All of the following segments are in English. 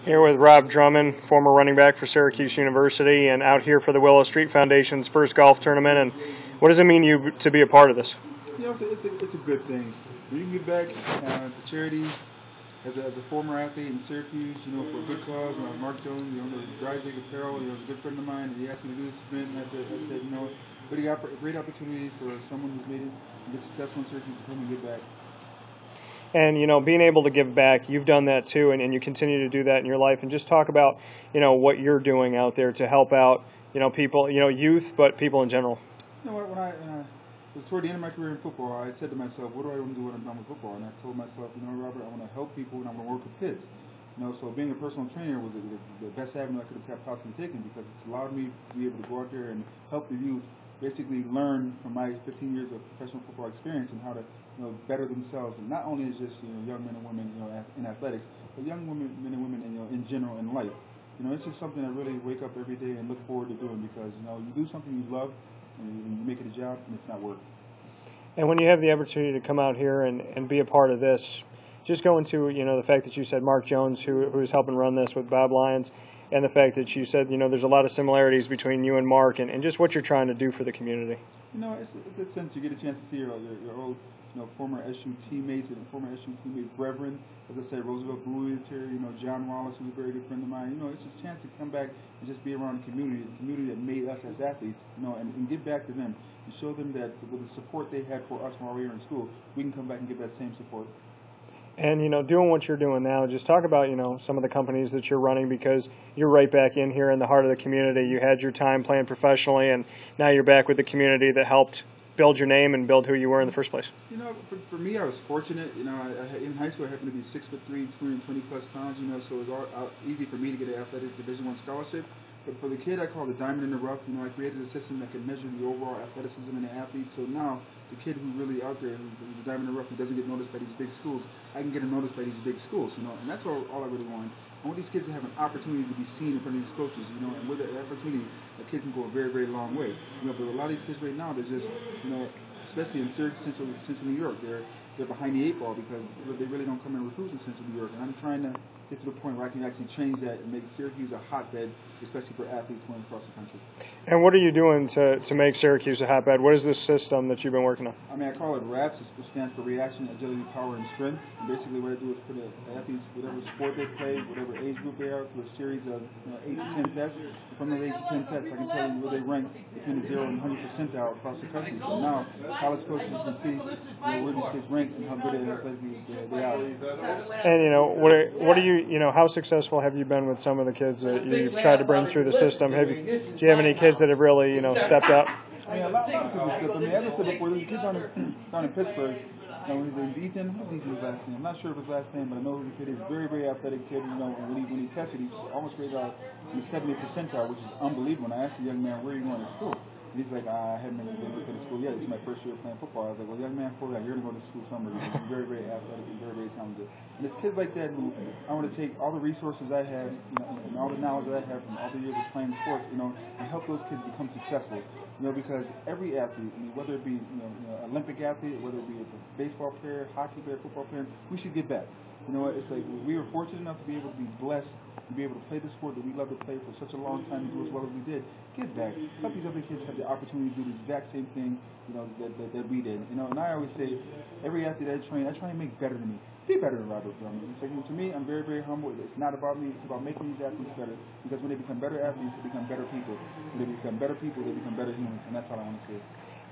Here with Rob Drummond, former running back for Syracuse University, and out here for the Willow Street Foundation's first golf tournament. And what does it mean to be a part of this? You know, it's a good thing. When you can give back to charity as a former athlete in Syracuse, you know, for a good cause. Mark Jones, you know, the Dryzig Apparel, you know, was a good friend of mine, and he asked me to do this event, and I said, you know, great opportunity for someone who's made it and been successful in Syracuse to come and give back. And, you know, being able to give back, you've done that too, and you continue to do that in your life. And just talk about, you know, what you're doing out there to help out, you know, people, you know, youth, but people in general. You know what, when I was toward the end of my career in football, I said to myself, what do I want to do when I'm done with football? And I told myself, you know, Robert, I want to help people and I want to work with kids. You know, so being a personal trainer was the best avenue I could have possibly taken, because it's allowed me to be able to go out there and help the youth basically learn from my 15 years of professional football experience and how to, you know, better themselves, and not only as just, you know, young men and women, you know, in athletics, but young men and women, you know, in general in life. You know, it's just something I really wake up every day and look forward to doing, because, you know, you do something you love and you make it a job, and it's not work. And when you have the opportunity to come out here and be a part of this, just go into, you know, the fact that you said Mark Jones, who's helping run this with Bob Lyons, and the fact that you said, you know, there's a lot of similarities between you and Mark, and just what you're trying to do for the community. You know, it's a good sense. You get a chance to see your old, you know, former SU teammates and former SU teammates' brethren. As I said, Roosevelt Bowie is here. You know, John Wallace, who's a very good friend of mine. You know, it's just a chance to come back and just be around the community that made us as athletes. You know, and give back to them and show them that with the support they had for us while we were in school, we can come back and give that same support. And, you know, doing what you're doing now, just talk about, you know, some of the companies that you're running, because you're right back in here in the heart of the community. You had your time playing professionally, and now you're back with the community that helped build your name and build who you were in the first place. You know, for me, I was fortunate. You know, in high school, I happened to be 6'3", 220 plus pounds. You know, so it was easy for me to get an athletics Division I scholarship. But for the kid I call the diamond in the rough, you know, I created a system that could measure the overall athleticism in the athlete. So now the kid who really out there, who's a diamond in the rough, who doesn't get noticed by these big schools, I can get him noticed by these big schools. You know, and that's all I really want. I want these kids to have an opportunity to be seen in front of these coaches. You know, and with that opportunity, a kid can go a very, very long way. You know, but a lot of these kids right now, they're just, you know, especially in Syracuse, Central New York, they're behind the eight ball, because they really don't come and recruit in Central New York. And I'm trying to get to the point where I can actually change that and make Syracuse a hotbed, especially for athletes going across the country. And what are you doing to make Syracuse a hotbed? What is this system that you've been working on? I mean, I call it RAPS, which stands for Reaction, Agility, Power, and Strength. And basically what I do is put athletes, whatever sport they play, whatever age group they are, through a series of 8 to 10 tests. And from those 8 to 10 tests, I can tell you where they rank between the 0 and 100 percentile across the country. So now college coaches can see, you know, where these kids rank and how good they are. And, you know, what do you know, how successful have you been with some of the kids that you've tried to bring through the system? Do you have any kids that have really, you know, stepped up? I mean, a lot of kids have stepped up. I mean, as I said before, there's a kid down in Pittsburgh. You know, Ethan, I think his last name. I'm not sure of his last name, but I know the kid is a very, very athletic kid. You know, when he tested, he almost rated out in the 70th percentile, which is unbelievable. And I asked the young man, where are you going to school? And he's like, I haven't been to school yet. This is my first year playing football. I was like, well, young man, for that, you're going to go to school somewhere. He's very, very athletic and very, very talented. And it's kids like that who I want to take all the resources I have, you know, and all the knowledge that I have from all the years of playing sports, you know, and help those kids become successful. You know, because every athlete, I mean, whether it be, you know, Olympic athlete, whether it be a baseball player, hockey player, football player, we should give back. You know, it's like we were fortunate enough to be able to be blessed to be able to play the sport that we love to play for such a long time and do as well as we did. Give back. Help these other kids have the opportunity to do the exact same thing, you know, that we did. You know, and I always say, every athlete I try and make better than me. Be better than Robert Drummond. It's like, to me, I'm very, very humble. It's not about me. It's about making these athletes better. Because when they become better athletes, they become better people. When they become better people, they become better humans. And that's all I want to say.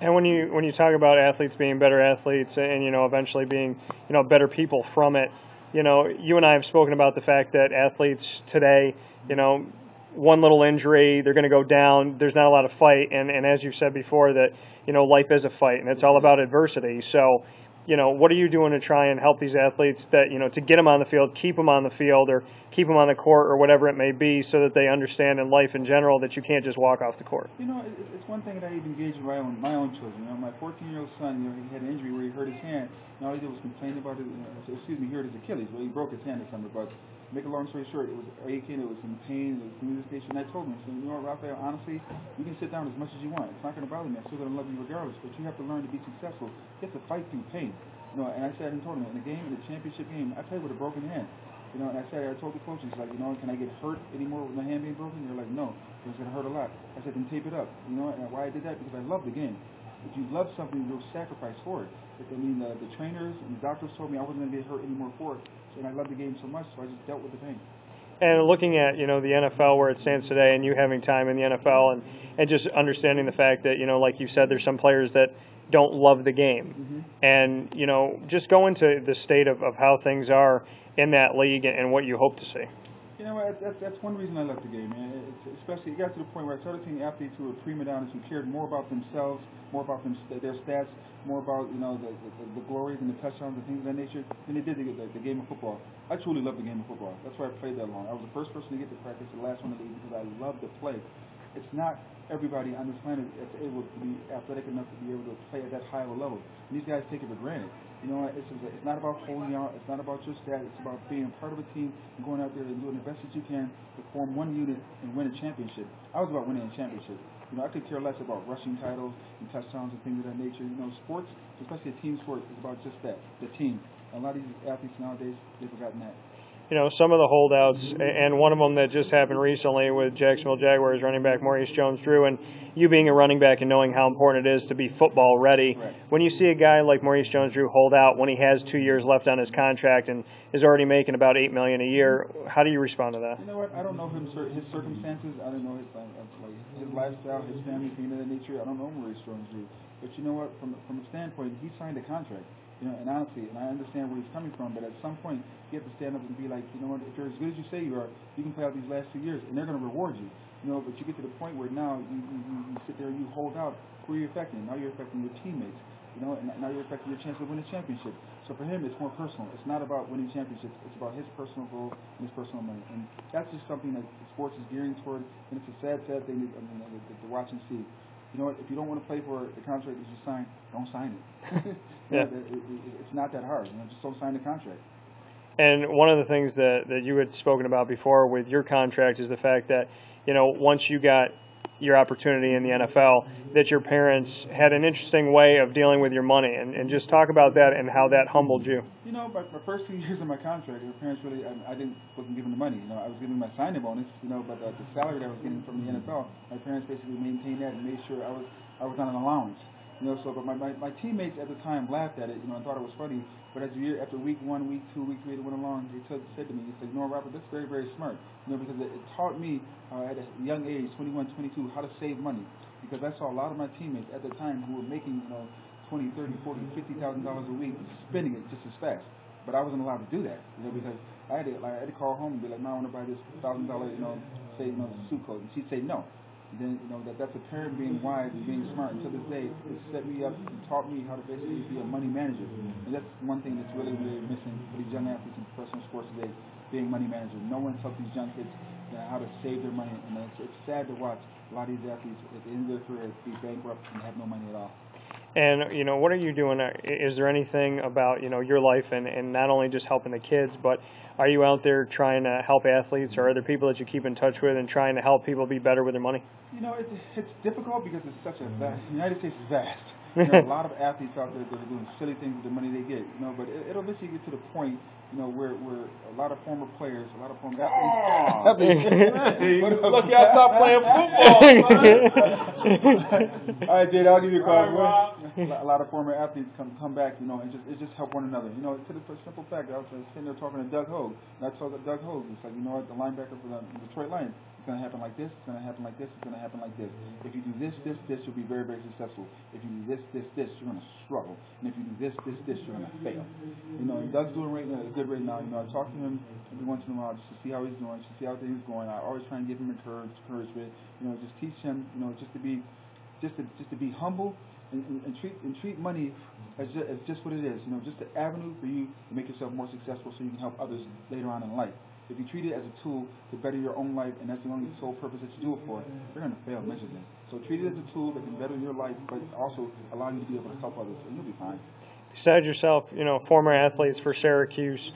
And when you talk about athletes being better athletes and, you know, eventually being, you know, better people from it, you know, you and I have spoken about the fact that athletes today, you know, one little injury, they're going to go down. There's not a lot of fight. And as you've said before, that, you know, life is a fight and it's all about adversity. So, you know, what are you doing to try and help these athletes that, you know, to get them on the field, keep them on the field, or keep them on the court, or whatever it may be, so that they understand in life in general that you can't just walk off the court? You know, it's one thing that I even engage with my own children. You know, my 14-year-old son, you know, he had an injury where he hurt his hand, and all he did was complain about it. He hurt his Achilles. Well, he broke his hand this summer, but to make a long story short, it was aching, it was in pain, it was in this station. I told him, I said, you know what, Raphael, honestly, you can sit down as much as you want. It's not going to bother me. I'm still going to love you regardless, but you have to learn to be successful. You have to fight through pain. You know, and I said and told him, in the game, in the championship game, I played with a broken hand. You know, and I told the coaches, like, you know, can I get hurt anymore with my hand being broken? They're like, no, it's going to hurt a lot. I said, then tape it up. You know, and why I did that? Because I love the game. If you love something, you'll sacrifice for it. I mean, the trainers and the doctors told me I wasn't going to get hurt anymore for it. So, and I love the game so much, so I just dealt with the pain. And looking at, you know, the NFL where it stands today and you having time in the NFL and just understanding the fact that, you know, like you said, there's some players that don't love the game. Mm-hmm. And, you know, just go into the state of how things are in that league and what you hope to see. You know, that's one reason I left the game, man. Especially, it got to the point where I started seeing athletes who were prima donnas, who cared more about themselves, more about their stats, more about, you know, the glories and the touchdowns and things of that nature, than they did the game of football. I truly love the game of football. That's why I played that long. I was the first person to get to practice, the last one to leave, because I love to play. It's not everybody on this planet that's able to be athletic enough to be able to play at that high of a level. And these guys take it for granted. You know, it's not about holding out. It's not about your stat. It's about being part of a team and going out there and doing the best that you can to form one unit and win a championship. I was about winning a championship. You know, I could care less about rushing titles and touchdowns and things of that nature. You know, sports, especially a team sport, is about just that, the team. And a lot of these athletes nowadays, they've forgotten that. You know, some of the holdouts, and one of them that just happened recently with Jacksonville Jaguars running back Maurice Jones-Drew, and you being a running back and knowing how important it is to be football ready. Right. When you see a guy like Maurice Jones-Drew hold out when he has 2 years left on his contract and is already making about $8 million a year, how do you respond to that? You know what? I don't know his circumstances. I don't know his lifestyle, his family, things of that nature. I don't know Maurice Jones-Drew. But you know what? From a standpoint, he signed a contract. You know, and honestly, and I understand where he's coming from, but at some point, you have to stand up and be like, you know what, if you're as good as you say you are, you can play out these last 2 years, and they're going to reward you. You know, but you get to the point where now you sit there and you hold out. Who are you affecting? Now you're affecting your teammates. You know, and now you're affecting your chance to win a championship. So for him, it's more personal. It's not about winning championships. It's about his personal goals and his personal money. And that's just something that sports is gearing toward, and it's a sad thing to watch and see. You know what? If you don't want to play for the contract that you sign, don't sign it. Yeah. It's not that hard. You know, just don't sign the contract. And one of the things that you had spoken about before with your contract is the fact that, you know, once you got your opportunity in the NFL, that your parents had an interesting way of dealing with your money. And just talk about that and how that humbled you. You know, my first 2 years of my contract, my parents really, wasn't giving the money. You know, I was giving my signing bonus, you know, but the salary that I was getting from the NFL, my parents basically maintained that and made sure I was on an allowance. You know, so but my teammates at the time laughed at it, you know, and thought it was funny. But as the year after week 1, week 2, week 3 went along, they said to me, they said, you know, Robert, that's very, very smart. You know, because it taught me at a young age, 21, 22, how to save money. Because I saw a lot of my teammates at the time who were making, you know, $20, $30, $40, $50,000 a week, spending it just as fast. But I wasn't allowed to do that, you know, because I had to call home and be like, "Mom, I want to buy this $1,000, you know, suit coat," and she'd say no. And then, you know, that's a parent being wise and being smart. And to this day, it set me up and taught me how to basically be a money manager. And that's one thing that's really, really missing for these young athletes in professional sports today, being money managers. No one taught these young kids how to save their money. And it's sad to watch a lot of these athletes at the end of their career be bankrupt and have no money at all. And, you know, what are you doing? Is there anything about, you know, your life and not only just helping the kids, but are you out there trying to help athletes or other people that you keep in touch with and trying to help people be better with their money? You know, it's difficult because it's such a vast, the United States is vast. You know, a lot of athletes out there that are doing silly things with the money they get, you know, but it'll eventually get to the point, you know, where a lot of former players, a lot of former athletes. Look, y'all stop playing football. All right, Jade, I'll give you a call. A lot of former athletes come back, you know, and just help one another. You know, to the simple fact, I was sitting there talking to Doug Hogue, and I told Doug Hogue, it's like, you know what, the linebacker for the Detroit Lions, it's going to happen like this, it's going to happen like this, it's going to happen like this. If you do this, you'll be very, very successful. If you do this, you're going to struggle. And if you do this, you're going to fail. You know, and Doug's doing good right now. You know, I talk to him every once in a while just to see how he's doing, just to see how things are going. I always try and give him encouragement. You know, just teach him, you know, just to be humble and treat money as just what it is. You know, just an avenue for you to make yourself more successful, so you can help others later on in life. If you treat it as a tool to better your own life, and that's the only sole purpose that you do it for, you're going to fail miserably. So treat it as a tool that can better your life, but also allow you to be able to help others, and you'll be fine. Besides yourself, you know, former athletes for Syracuse,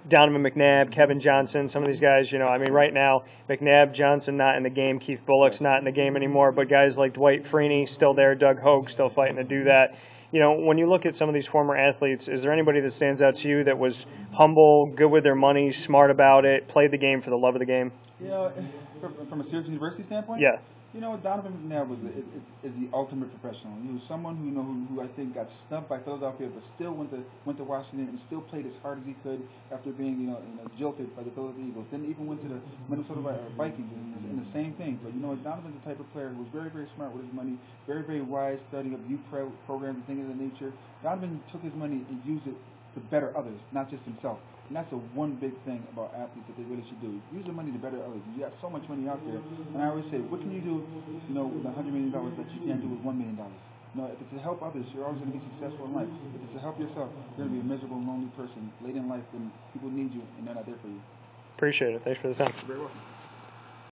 Donovan McNabb, Kevin Johnson, some of these guys, you know, I mean, right now, McNabb, Johnson not in the game, Keith Bullock's not in the game anymore, but guys like Dwight Freeney still there, Doug Hogue still fighting to do that. when you look at some of these former athletes, is there anybody that stands out to you that was humble, good with their money, smart about it, played the game for the love of the game? From a Syracuse University standpoint? Yeah. Donovan McNabb is the ultimate professional. He was someone who I think got snubbed by Philadelphia, but still went to Washington and still played as hard as he could after being jilted by the Philadelphia Eagles. Then even went to the Minnesota Vikings and the same thing. But Donovan's the type of player who was very, very smart with his money, very, very wise, studying up youth programs and things of that nature. Donovan took his money and used it to better others, not just himself. And that's one big thing about athletes that they really should do. Use the money to better others. You got so much money out there. And I always say, what can you do, with $100 million that you can't do with $1 million? If it's to help others, you're always going to be successful in life. If it's to help yourself, you're going to be a miserable, lonely person late in life when people need you and they're not there for you. Appreciate it. Thanks for the time. You're very welcome.